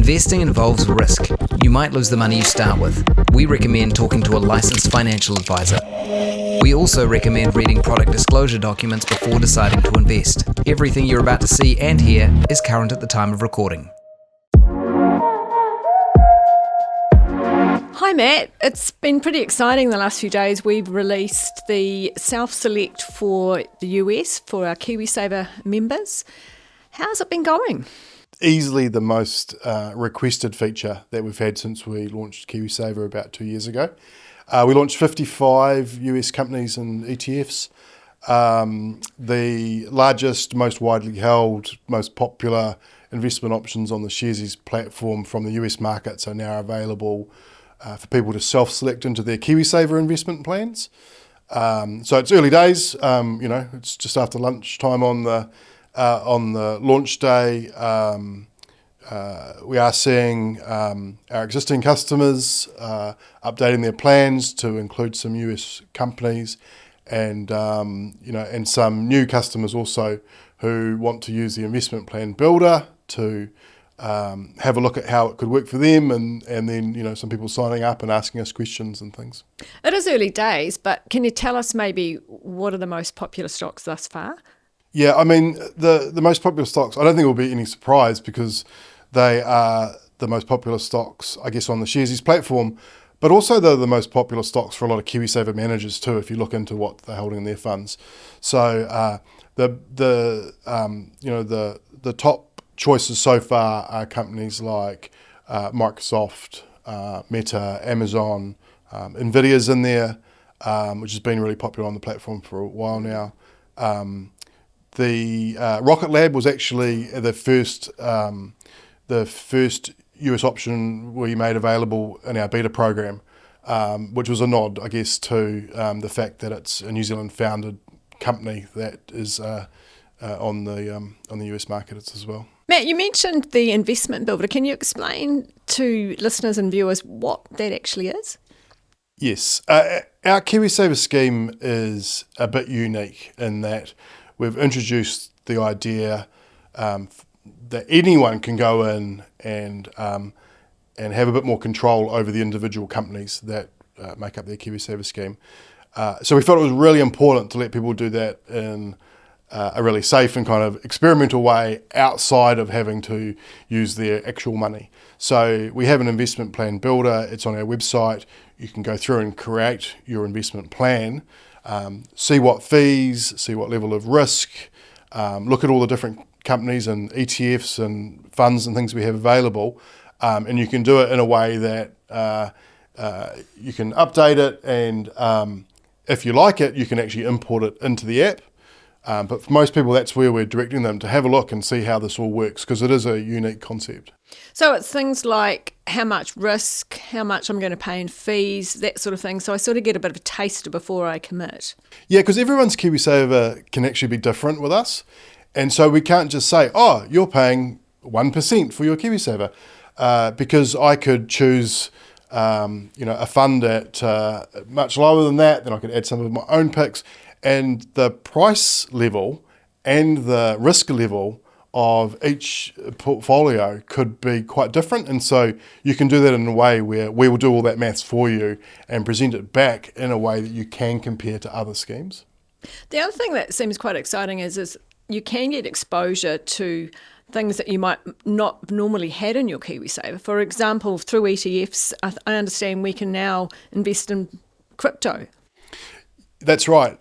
Investing involves risk. You might lose the money you start with. We recommend talking to a licensed financial advisor. We also recommend reading product disclosure documents before deciding to invest. Everything you're about to see and hear is current at the time of recording. Hi Matt, it's been pretty exciting the last few days. We've released the self-select for the US for our KiwiSaver members. How's it been going? Easily the most requested feature that we've had since we launched KiwiSaver about 2 years ago. We launched 55 US companies and ETFs. The largest, most widely held, most popular investment options on the Sharesies platform from the US markets are now available for people to self-select into their KiwiSaver investment plans. So it's early days. It's just after lunchtime on the launch day. We are seeing our existing customers updating their plans to include some US companies, and and some new customers also who want to use the investment plan builder to have a look at how it could work for them, and then some people signing up and asking us questions and things. It is early days, but can you tell us maybe what are the most popular stocks thus far? Yeah, I mean, the most popular stocks, I don't think it will be any surprise because they are the most popular stocks, I guess, on the Sharesies platform, but also they're the most popular stocks for a lot of KiwiSaver managers too, if you look into what they're holding in their funds. So the top choices so far are companies like Microsoft, Meta, Amazon, Nvidia's in there, which has been really popular on the platform for a while now. The Rocket Lab was actually the first US option we made available in our beta program, which was a nod, I guess, to the fact that it's a New Zealand founded company that is on the US market as well. Matt, you mentioned the investment builder. Can you explain to listeners and viewers what that actually is? Yes. Our KiwiSaver scheme is a bit unique in that we've introduced the idea that anyone can go in and have a bit more control over the individual companies that make up their KiwiSaver scheme. So we felt it was really important to let people do that in a really safe and kind of experimental way outside of having to use their actual money. So we have an investment plan builder. It's on our website. You can go through and create your investment plan, see what fees, see what level of risk, look at all the different companies and ETFs and funds and things we have available, and you can do it in a way that you can update it, and if you like it, you can actually import it into the app. But for most people, that's where we're directing them to have a look and see how this all works, because it is a unique concept. So it's things like how much risk, how much I'm going to pay in fees, that sort of thing. So I sort of get a bit of a taster before I commit. Yeah, because everyone's KiwiSaver can actually be different with us. And so we can't just say, oh, you're paying 1% for your KiwiSaver, because I could choose a fund at much lower than that. Then I could add some of my own picks. And the price level and the risk level of each portfolio could be quite different. And so you can do that in a way where we will do all that maths for you and present it back in a way that you can compare to other schemes. The other thing that seems quite exciting is you can get exposure to things that you might not normally had in your KiwiSaver. For example, through ETFs, I understand we can now invest in crypto. That's right.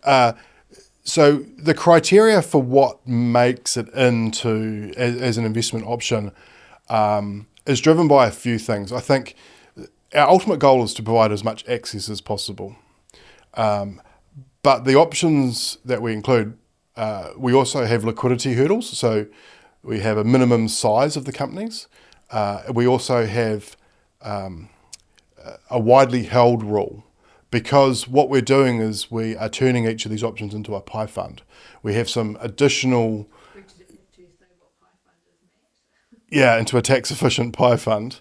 So the criteria for what makes it into as an investment option is driven by a few things. I think our ultimate goal is to provide as much access as possible. But the options that we include, we also have liquidity hurdles. So we have a minimum size of the companies. We also have a widely held rule, because what we're doing is we are turning each of these options into a pie fund. We have some additional... into a tax-efficient pie fund.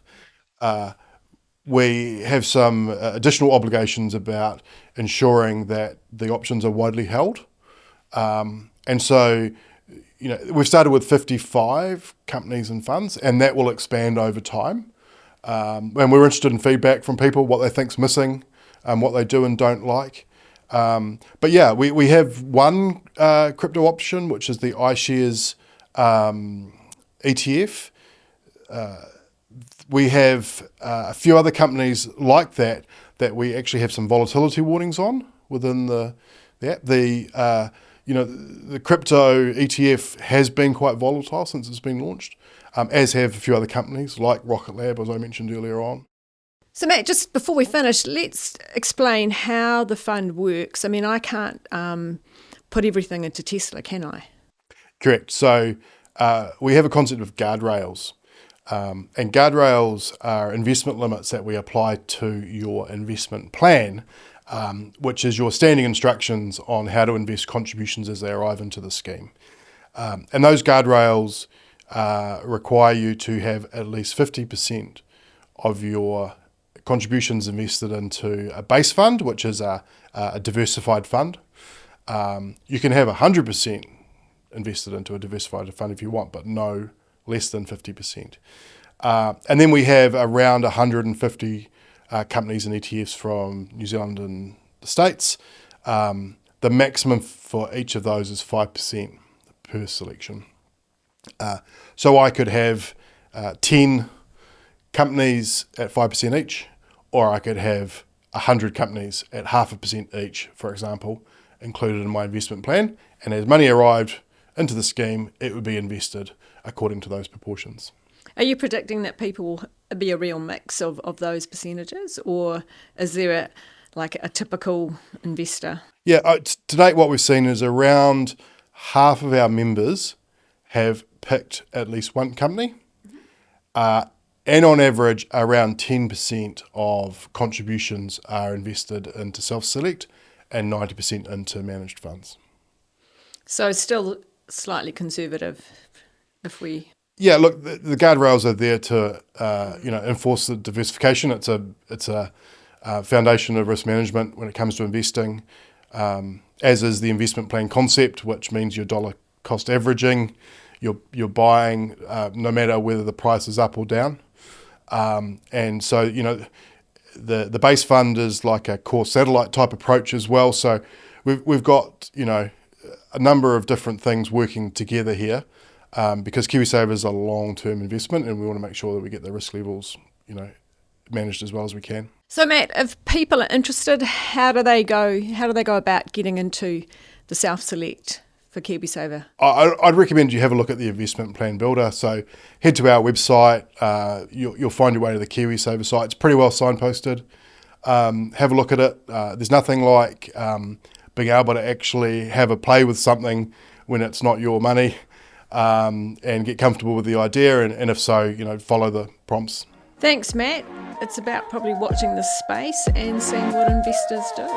We have some additional obligations about ensuring that the options are widely held. And so, we've started with 55 companies and funds, and that will expand over time. And we're interested in feedback from people, what they think's missing, what they do and don't like. But yeah, we have one crypto option, which is the iShares ETF. We have a few other companies like that we actually have some volatility warnings on within the app. The crypto ETF has been quite volatile since it's been launched, as have a few other companies like Rocket Lab, as I mentioned earlier on. So Matt, just before we finish, let's explain how the fund works. I mean, I can't put everything into Tesla, can I? Correct. So we have a concept of guardrails. And guardrails are investment limits that we apply to your investment plan, which is your standing instructions on how to invest contributions as they arrive into the scheme. And those guardrails require you to have at least 50% of your contributions invested into a base fund, which is a diversified fund. You can have 100% invested into a diversified fund if you want, but no less than 50%. And then we have around 150 companies and ETFs from New Zealand and the States. The maximum for each of those is 5% per selection. So I could have 10 companies at 5% each, or I could have 100 companies at 0.5% each, for example, included in my investment plan. And as money arrived into the scheme, it would be invested according to those proportions. Are you predicting that people will be a real mix of those percentages, or is there a typical investor? Yeah, to date what we've seen is around half of our members have picked at least one company, and on average around 10% of contributions are invested into self-select and 90% into managed funds. So still slightly conservative if we... Yeah, look, the guardrails are there to enforce the diversification. It's a foundation of risk management when it comes to investing, as is the investment plan concept, which means you're dollar cost averaging. You're buying no matter whether the price is up or down, and so the base fund is like a core satellite type approach as well. So we've got a number of different things working together here. Because KiwiSaver is a long-term investment, and we want to make sure that we get the risk levels, managed as well as we can. So, Matt, if people are interested, how do they go about getting into the self-select for KiwiSaver? I'd recommend you have a look at the investment plan builder. So, head to our website. You'll find your way to the KiwiSaver site. It's pretty well signposted. Have a look at it. There's nothing like being able to actually have a play with something when it's not your money. And get comfortable with the idea, and if so, follow the prompts. Thanks, Matt. It's about probably watching this space and seeing what investors do.